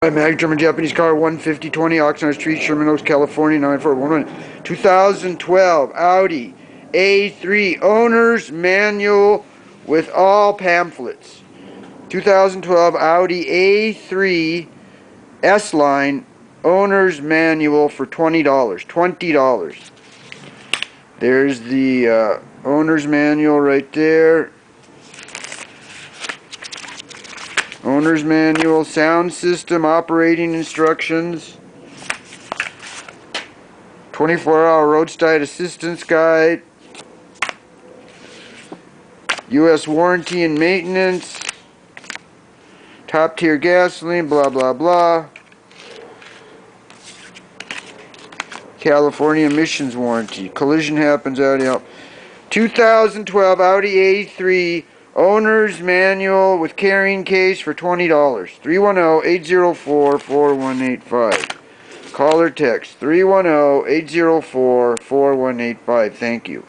Mag German Japanese car 15020 Oxnard Street, Sherman Oaks, California 94111. 2012 Audi A3 owner's manual with all pamphlets. 2012 Audi A3 S-Line owner's manual for $20. $20. There's the owner's manual right there. Owner's manual, sound system, operating instructions, 24-hour roadside assistance guide, U.S. warranty and maintenance, top tier gasoline, blah blah blah, California emissions warranty, collision happens, Audi. 2012 Audi A3 owner's manual with carrying case for $20. 310-804-4185. Call or text 310-804-4185. Thank you.